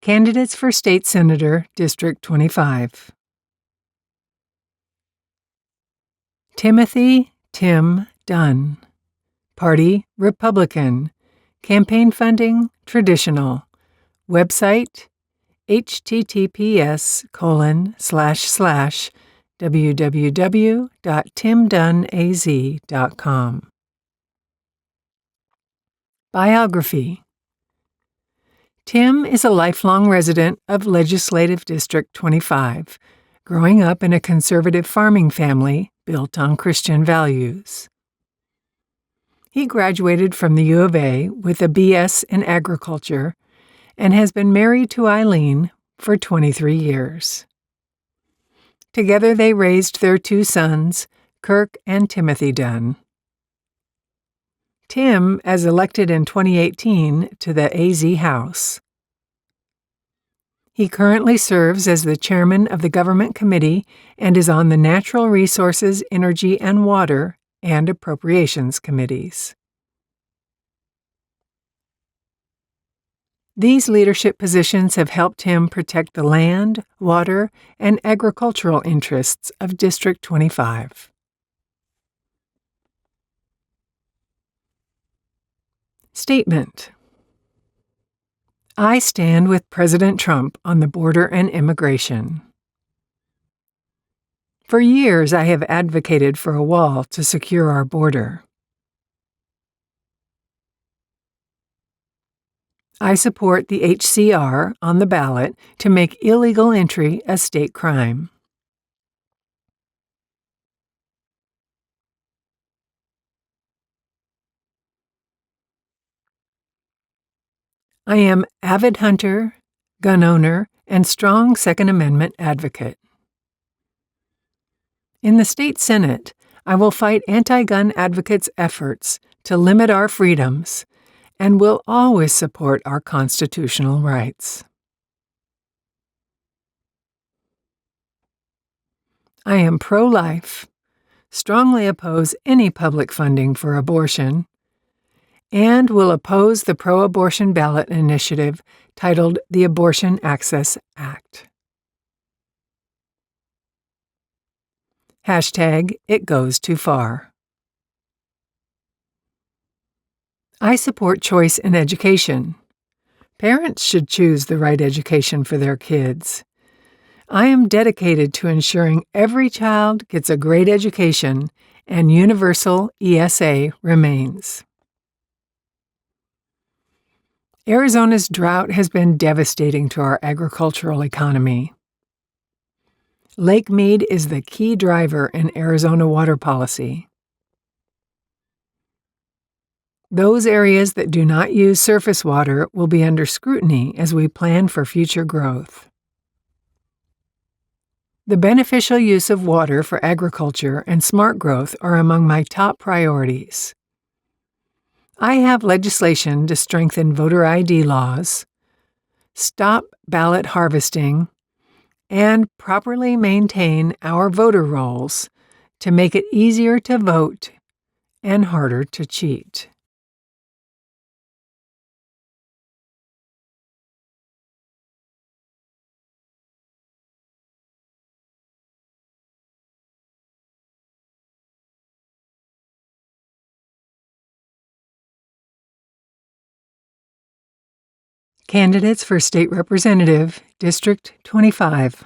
Candidates for State Senator, District 25. Timothy Tim Dunn. Party, Republican. Campaign funding, traditional. Website, https://www.timdunnaz.com. Biography. Tim is a lifelong resident of Legislative District 25, growing up in a conservative farming family built on Christian values. He graduated from the U of A with a BS in agriculture and has been married to Eileen for 23 years. Together they raised their 2 sons, Kirk and Timothy Dunn. Tim, as elected in 2018 to the AZ House. He currently serves as the chairman of the Government Committee and is on the Natural Resources, Energy and Water and Appropriations Committees. These leadership positions have helped him protect the land, water, and agricultural interests of District 25. Statement. I stand with President Trump on the border and immigration. For years, I have advocated for a wall to secure our border. I support the HCR on the ballot to make illegal entry a state crime. I am avid hunter, gun owner, and strong Second Amendment advocate. In the state Senate, I will fight anti-gun advocates' efforts to limit our freedoms and will always support our constitutional rights. I am pro-life, strongly oppose any public funding for abortion, and will oppose the pro-abortion ballot initiative titled the Abortion Access Act. #ItGoesTooFar. I support choice in education. Parents should choose the right education for their kids. I am dedicated to ensuring every child gets a great education and universal ESA remains. Arizona's drought has been devastating to our agricultural economy. Lake Mead is the key driver in Arizona water policy. Those areas that do not use surface water will be under scrutiny as we plan for future growth. The beneficial use of water for agriculture and smart growth are among my top priorities. I have legislation to strengthen voter ID laws, stop ballot harvesting, and properly maintain our voter rolls to make it easier to vote and harder to cheat. Candidates for State Representative, District 25.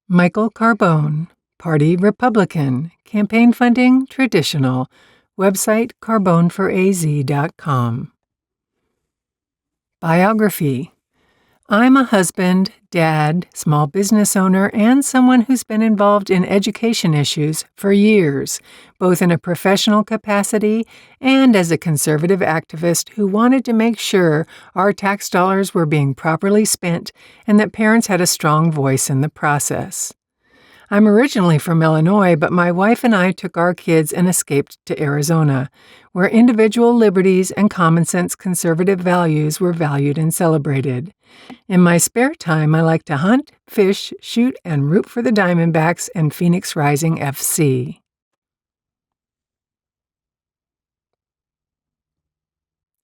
Michael Carbone, Party Republican, Campaign funding traditional, website carboneforaz.com. Biography. I'm a husband, dad, small business owner, and someone who's been involved in education issues for years, both in a professional capacity and as a conservative activist who wanted to make sure our tax dollars were being properly spent and that parents had a strong voice in the process. I'm originally from Illinois, but my wife and I took our kids and escaped to Arizona, where individual liberties and common-sense conservative values were valued and celebrated. In my spare time, I like to hunt, fish, shoot, and root for the Diamondbacks and Phoenix Rising FC.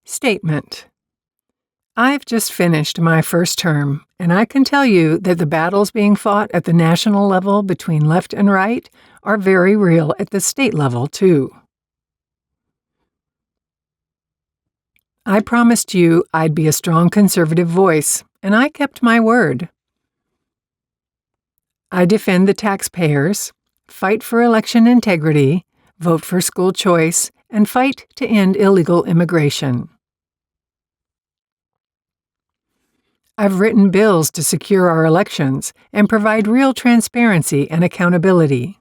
Statement. I've just finished my first term, and I can tell you that the battles being fought at the national level between left and right are very real at the state level, too. I promised you I'd be a strong conservative voice, and I kept my word. I defend the taxpayers, fight for election integrity, vote for school choice, and fight to end illegal immigration. I've written bills to secure our elections and provide real transparency and accountability.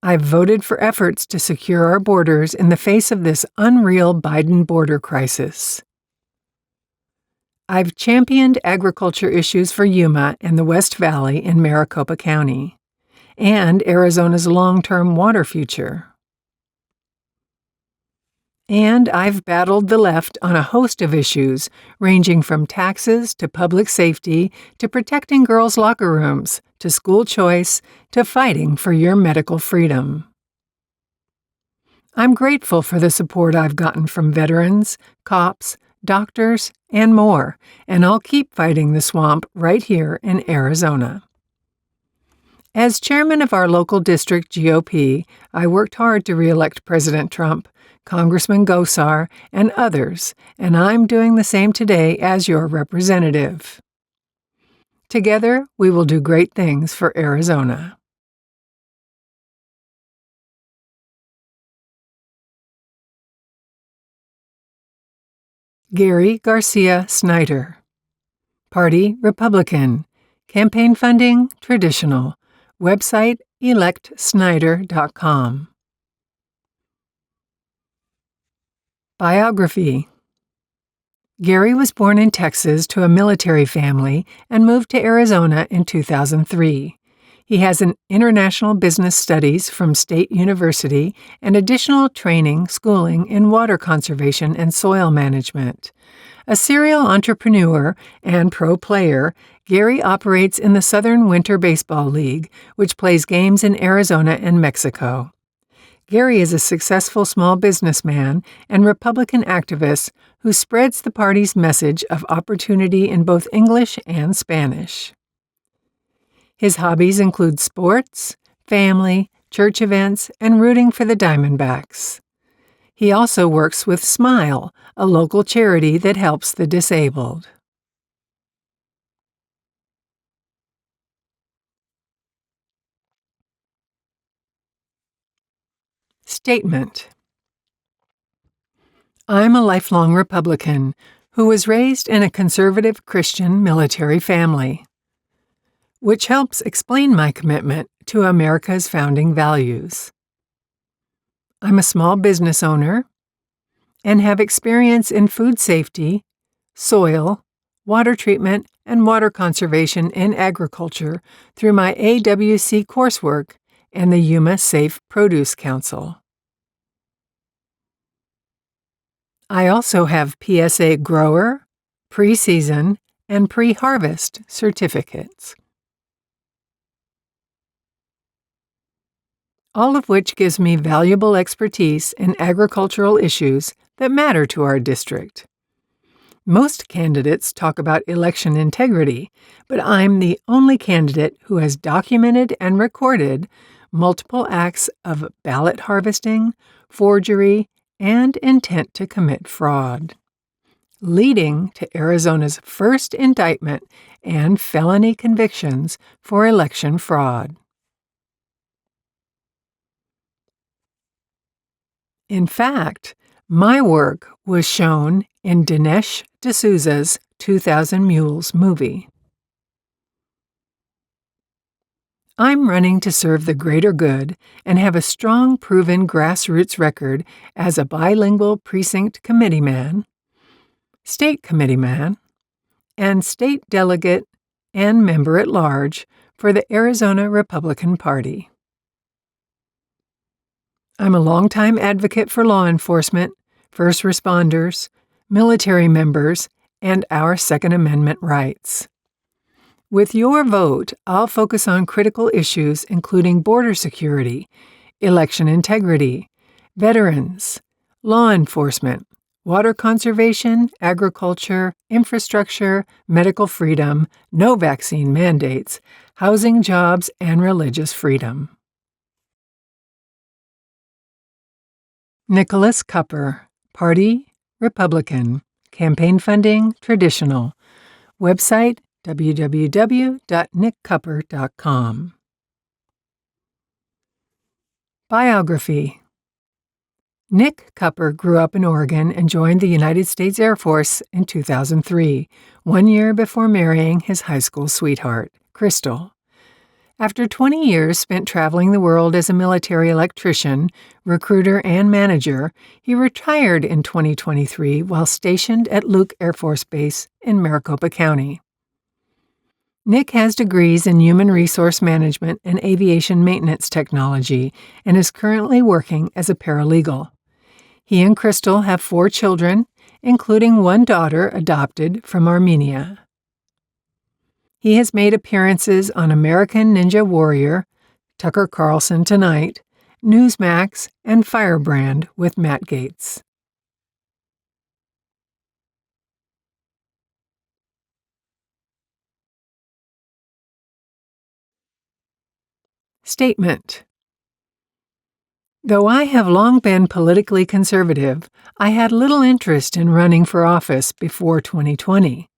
I've voted for efforts to secure our borders in the face of this unreal Biden border crisis. I've championed agriculture issues for Yuma and the West Valley in Maricopa County, and Arizona's long-term water future. And I've battled the left on a host of issues, ranging from taxes to public safety to protecting girls' locker rooms to school choice to fighting for your medical freedom. I'm grateful for the support I've gotten from veterans, cops, doctors, and more, and I'll keep fighting the swamp right here in Arizona. As chairman of our local district GOP, I worked hard to re-elect President Trump, Congressman Gosar, and others, and I'm doing the same today as your representative. Together, we will do great things for Arizona. Gary Garcia Snyder. Party Republican. Campaign funding traditional. Website electsnyder.com. Biography. Gary was born in Texas to a military family and moved to Arizona in 2003. He has an international business studies from State University and additional schooling in water conservation and soil management. A serial entrepreneur and pro player, Gary operates in the Southern Winter Baseball League, which plays games in Arizona and Mexico. Gary is a successful small businessman and Republican activist who spreads the party's message of opportunity in both English and Spanish. His hobbies include sports, family, church events, and rooting for the Diamondbacks. He also works with Smile, a local charity that helps the disabled. Statement. I'm a lifelong Republican who was raised in a conservative Christian military family, which helps explain my commitment to America's founding values. I'm a small business owner and have experience in food safety, soil, water treatment, and water conservation in agriculture through my AWC coursework and the Yuma Safe Produce Council. I also have PSA grower, pre-season, and pre-harvest certificates, all of which gives me valuable expertise in agricultural issues that matter to our district. Most candidates talk about election integrity, but I'm the only candidate who has documented and recorded multiple acts of ballot harvesting, forgery, and intent to commit fraud, leading to Arizona's first indictment and felony convictions for election fraud. In fact, my work was shown in Dinesh D'Souza's 2000 Mules movie. I'm running to serve the greater good and have a strong, proven grassroots record as a bilingual precinct committeeman, state committeeman, and state delegate and member at large for the Arizona Republican Party. I'm a longtime advocate for law enforcement, first responders, military members, and our Second Amendment rights. With your vote, I'll focus on critical issues including border security, election integrity, veterans, law enforcement, water conservation, agriculture, infrastructure, medical freedom, no vaccine mandates, housing, jobs, and religious freedom. Nickolas, Kupper, Party, Republican, Campaign funding, Traditional. Website, www.nickkupper.com. Biography. Nick Kupper grew up in Oregon and joined the United States Air Force in 2003, 1 year before marrying his high school sweetheart, Crystal. After 20 years spent traveling the world as a military electrician, recruiter, and manager, he retired in 2023 while stationed at Luke Air Force Base in Maricopa County. Nick has degrees in human resource management and aviation maintenance technology and is currently working as a paralegal. He and Crystal have 4 children, including 1 daughter adopted from Armenia. He has made appearances on American Ninja Warrior, Tucker Carlson Tonight, Newsmax, and Firebrand with Matt Gaetz. Statement. Though I have long been politically conservative, I had little interest in running for office before 2020.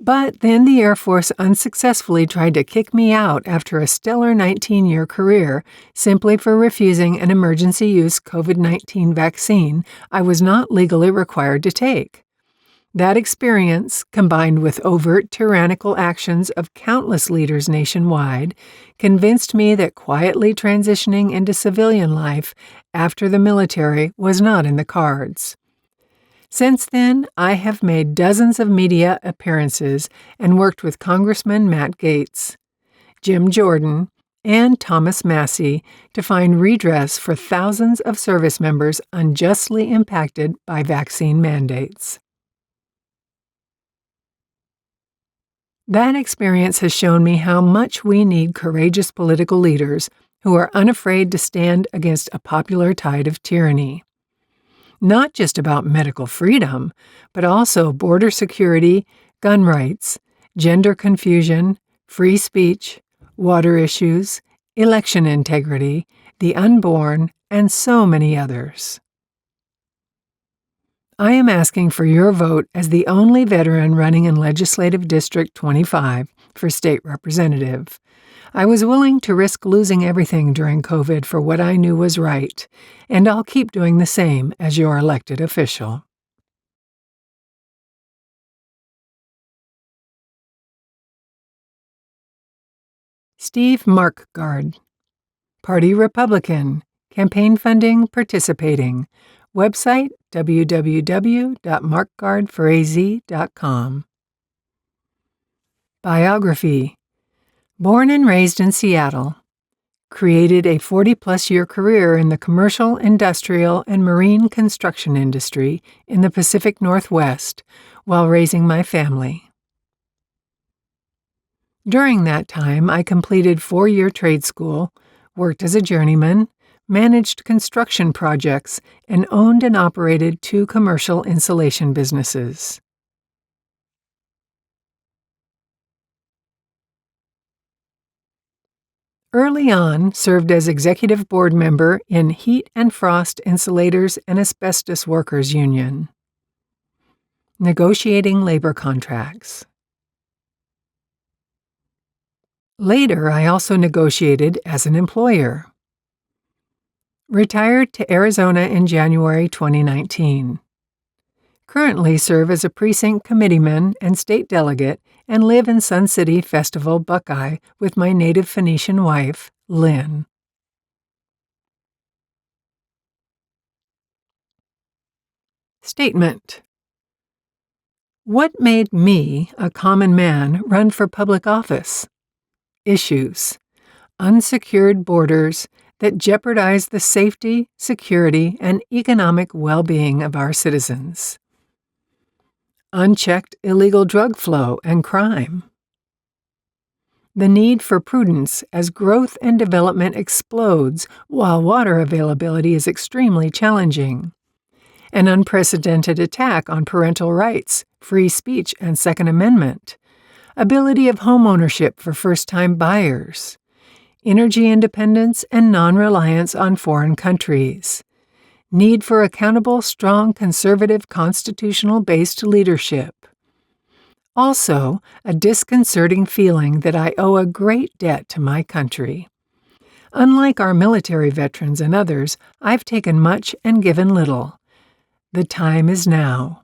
But then the Air Force unsuccessfully tried to kick me out after a stellar 19-year career simply for refusing an emergency use COVID-19 vaccine I was not legally required to take. That experience, combined with overt tyrannical actions of countless leaders nationwide, convinced me that quietly transitioning into civilian life after the military was not in the cards. Since then, I have made dozens of media appearances and worked with Congressman Matt Gaetz, Jim Jordan, and Thomas Massie to find redress for thousands of service members unjustly impacted by vaccine mandates. That experience has shown me how much we need courageous political leaders who are unafraid to stand against a popular tide of tyranny. Not just about medical freedom, but also border security, gun rights, gender confusion, free speech, water issues, election integrity, the unborn, and so many others. I am asking for your vote as the only veteran running in Legislative District 25 for state representative. I was willing to risk losing everything during COVID for what I knew was right, and I'll keep doing the same as your elected official. Steve Markegard, Party Republican, Campaign funding, Participating. Website, www.markegardforaz.com. Biography. Born and raised in Seattle. Created a 40-plus year career in the commercial, industrial, and marine construction industry in the Pacific Northwest while raising my family. During that time, I completed 4-year trade school, worked as a journeyman, managed construction projects, and owned and operated 2 commercial insulation businesses. Early on, served as executive board member in Heat and Frost Insulators and Asbestos Workers Union. Negotiating labor contracts. Later, I also negotiated as an employer. Retired to Arizona in January 2019. Currently serve as a precinct committeeman and state delegate and live in Sun City Festival, Buckeye with my native Phoenician wife, Lynn. Statement. What made me, a common man, run for public office? Issues. Unsecured borders that jeopardize the safety, security, and economic well-being of our citizens. Unchecked illegal drug flow and crime. The need for prudence as growth and development explodes while water availability is extremely challenging. an unprecedented attack on parental rights, free speech and Second Amendment, ability of homeownership for first-time buyers, energy independence and non-reliance on foreign countries, need for accountable, strong, conservative, constitutional-based leadership. Also, a disconcerting feeling that I owe a great debt to my country. Unlike our military veterans and others, I've taken much and given little. The time is now.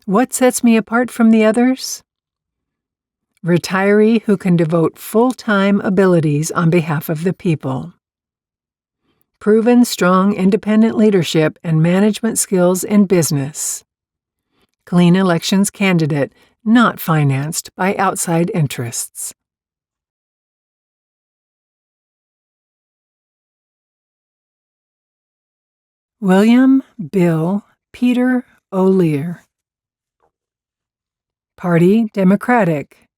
What sets me apart from the others? Retiree who can devote full-time abilities on behalf of the people. Proven strong independent leadership and management skills in business. Clean elections candidate, not financed by outside interests. William Bill Peter Olear. Party Democratic.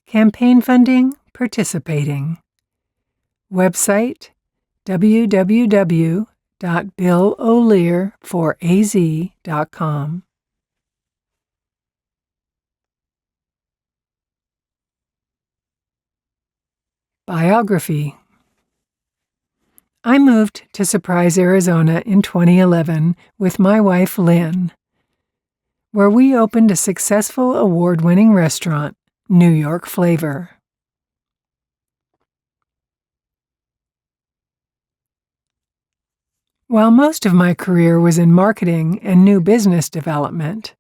Campaign funding participating. Website www.billolearforaz.com. Biography. I moved to Surprise, Arizona in 2011 with my wife Lynn, where we opened a successful award-winning restaurant, New York Flavor. While most of my career was in marketing and new business development,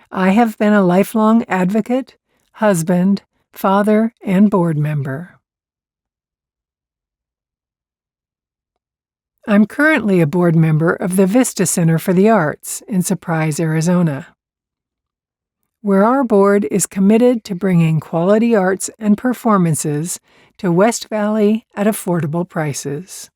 I have been a lifelong advocate, husband, father, and board member. I'm currently a board member of the Vista Center for the Arts in Surprise, Arizona, where our board is committed to bringing quality arts and performances to West Valley at affordable prices.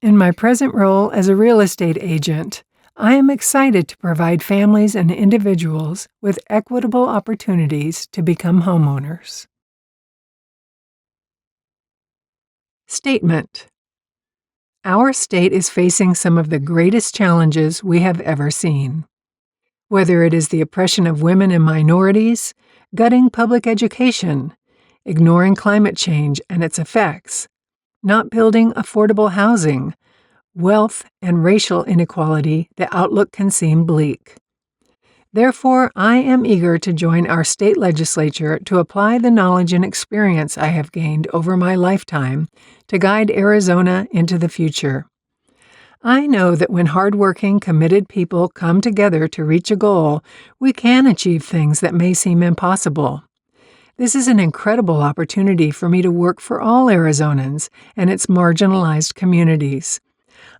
In my present role as a real estate agent, I am excited to provide families and individuals with equitable opportunities to become homeowners. Statement. Our state is facing some of the greatest challenges we have ever seen. Whether it is the oppression of women and minorities, gutting public education, ignoring climate change and its effects, not building affordable housing, wealth, and racial inequality, the outlook can seem bleak. Therefore, I am eager to join our state legislature to apply the knowledge and experience I have gained over my lifetime to guide Arizona into the future. I know that when hardworking, committed people come together to reach a goal, we can achieve things that may seem impossible. This is an incredible opportunity for me to work for all Arizonans and its marginalized communities.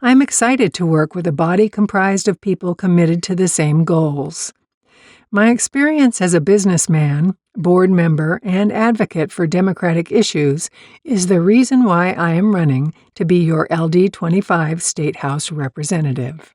I'm excited to work with a body comprised of people committed to the same goals. My experience as a businessman, board member, and advocate for democratic issues is the reason why I am running to be your LD25 State House representative.